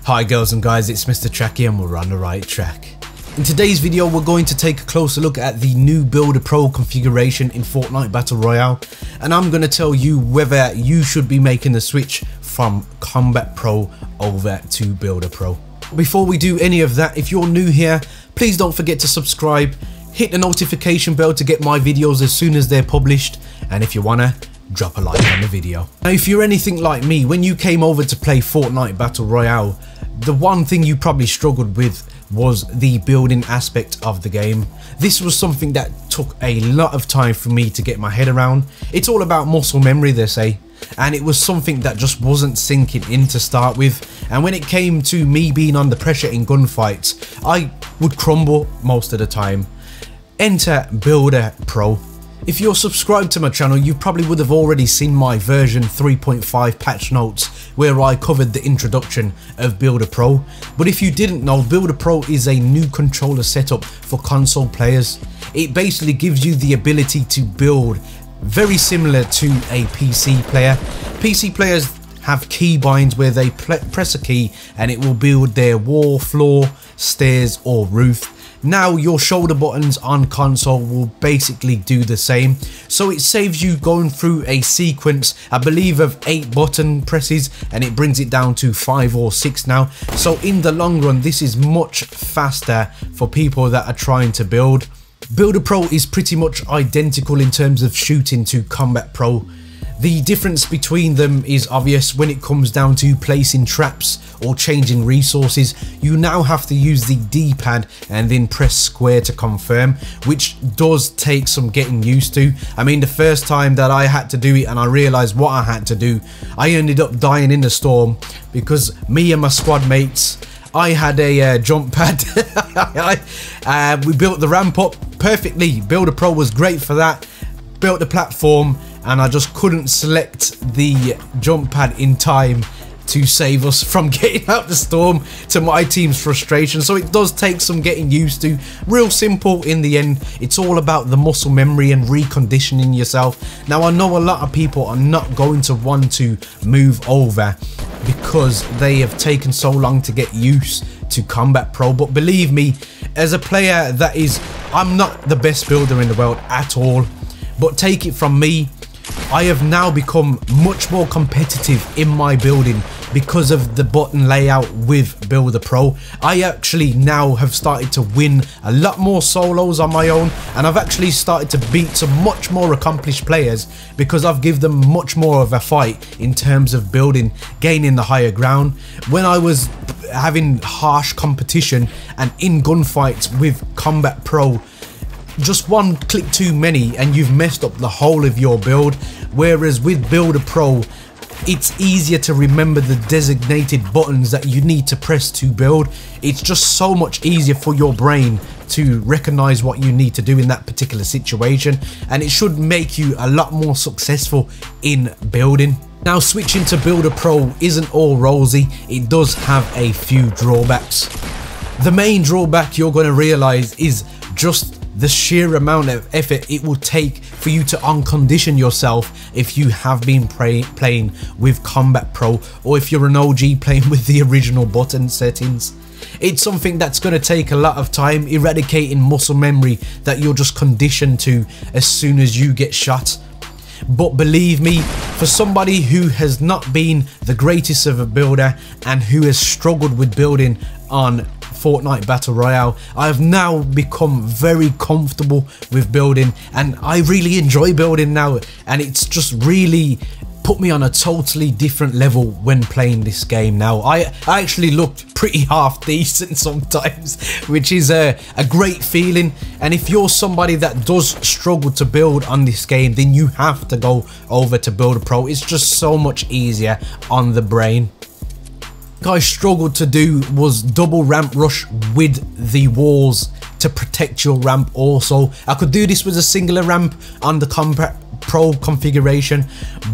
Hi girls and guys, it's Mr. Tracky and we're on the right track. In today's video we're going to take a closer look at the new Builder Pro configuration in Fortnite Battle Royale, and I'm going to tell you whether you should be making the switch from Combat Pro over to Builder Pro. Before we do any of that, if you're new here, please don't forget to subscribe, hit the notification bell to get my videos as soon as they're published, and if you wanna, drop a like on the video. Now if you're anything like me, when you came over to play Fortnite Battle Royale, the one thing you probably struggled with was the building aspect of the game. This was something that took a lot of time for me to get my head around. It's all about muscle memory, they say, and it was something that just wasn't sinking in to start with. And when it came to me being under pressure in gunfights, I would crumble most of the time. Enter Builder Pro. If you're subscribed to my channel, you probably would have already seen my version 3.5 patch notes where I covered the introduction of Builder Pro. But if you didn't know, Builder Pro is a new controller setup for console players. It basically gives you the ability to build very similar to a PC player. PC players have key binds where they press a key and it will build their wall, floor, stairs or roof. Now your shoulder buttons on console will basically do the same, so it saves you going through a sequence, I believe, of 8 button presses, and it brings it down to 5 or 6 now. So in the long run this is much faster for people that are trying to build. Builder Pro is pretty much identical in terms of shooting to Combat Pro. The difference between them is obvious. When it comes down to placing traps or changing resources, you now have to use the D-pad and then press square to confirm, which does take some getting used to. I mean, the first time that I had to do it and I realized what I had to do, I ended up dying in the storm because me and my squad mates, I had a jump pad. We built the ramp up perfectly. Builder Pro was great for that. Built the platform and I just couldn't select the jump pad in time to save us from getting out the storm, to my team's frustration. So it does take some getting used to. Real simple in the end. It's all about the muscle memory and reconditioning yourself. Now I know a lot of people are not going to want to move over because they have taken so long to get used to Combat Pro, but believe me, as a player that is, I'm not the best builder in the world at all, but take it from me, I have now become much more competitive in my building because of the button layout with Builder Pro. I actually now have started to win a lot more solos on my own, and I've actually started to beat some much more accomplished players because I've given them much more of a fight in terms of building, gaining the higher ground. When I was having harsh competition and in gunfights with Combat Pro, just one click too many and you've messed up the whole of your build, whereas with Builder Pro it's easier to remember the designated buttons that you need to press to build. It's just so much easier for your brain to recognize what you need to do in that particular situation, and it should make you a lot more successful in building. Now switching to Builder Pro isn't all rosy. It does have a few drawbacks. The main drawback you're going to realize is just the sheer amount of effort it will take for you to uncondition yourself if you have been playing with Combat Pro, or if you're an OG playing with the original button settings. It's something that's going to take a lot of time, eradicating muscle memory that you're just conditioned to as soon as you get shot. But believe me, for somebody who has not been the greatest of a builder and who has struggled with building on Fortnite Battle Royale, I have now become very comfortable with building and I really enjoy building now, and it's just really put me on a totally different level when playing this game now. I actually looked pretty half decent sometimes, which is a great feeling. And if you're somebody that does struggle to build on this game, then you have to go over to Builder Pro. It's just so much easier on the brain. I struggled to do was double ramp rush with the walls to protect your ramp. Also, I could do this with a singular ramp on the Combat Pro configuration,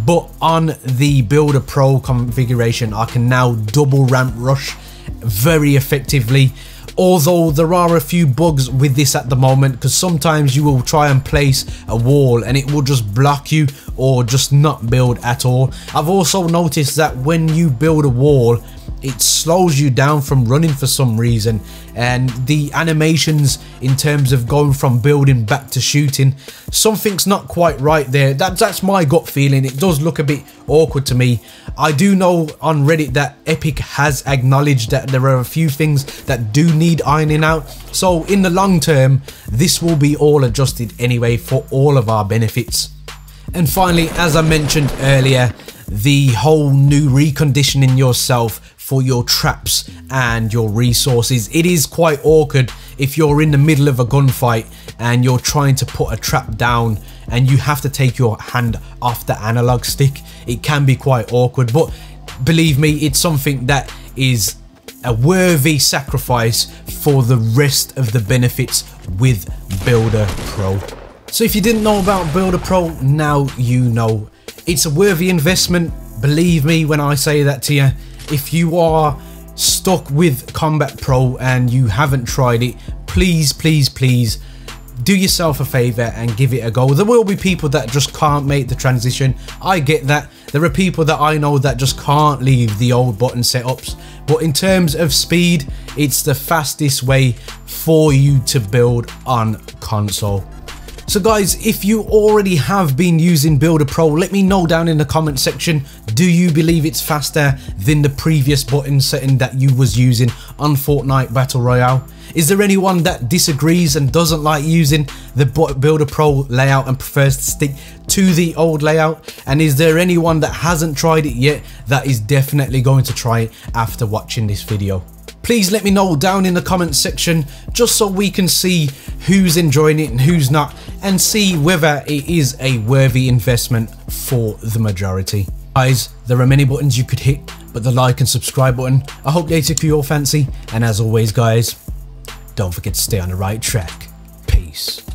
but on the Builder Pro configuration I can now double ramp rush very effectively. Although there are a few bugs with this at the moment, because sometimes you will try and place a wall and it will just block you or just not build at all. I've also noticed that when you build a wall, it slows you down from running for some reason, and the animations in terms of going from building back to shooting, something's not quite right there. That's my gut feeling. It does look a bit awkward to me. I do know on Reddit that Epic has acknowledged that there are a few things that do need ironing out, so in the long term this will be all adjusted anyway for all of our benefits. And finally, as I mentioned earlier, the whole new reconditioning yourself for your traps and your resources. It is quite awkward if you're in the middle of a gunfight and you're trying to put a trap down and you have to take your hand off the analog stick. It can be quite awkward, but believe me, it's something that is a worthy sacrifice for the rest of the benefits with Builder Pro. So if you didn't know about Builder Pro, now you know. It's a worthy investment, believe me when I say that to you. If you are stuck with Combat Pro and you haven't tried it, please do yourself a favor and give it a go. There will be people that just can't make the transition. I get that. There are people that I know that just can't leave the old button setups, but in terms of speed, it's the fastest way for you to build on console. So guys, if you already have been using Builder Pro, let me know down in the comment section. Do you believe it's faster than the previous button setting that you was using on Fortnite Battle Royale? Is there anyone that disagrees and doesn't like using the Builder Pro layout and prefers to stick to the old layout? And is there anyone that hasn't tried it yet that is definitely going to try it after watching this video? Please let me know down in the comment section, just so we can see who's enjoying it and who's not, and see whether it is a worthy investment for the majority. Guys, there are many buttons you could hit, but the like and subscribe button, I hope they tickle your fancy. And as always guys, don't forget to stay on the right track. Peace.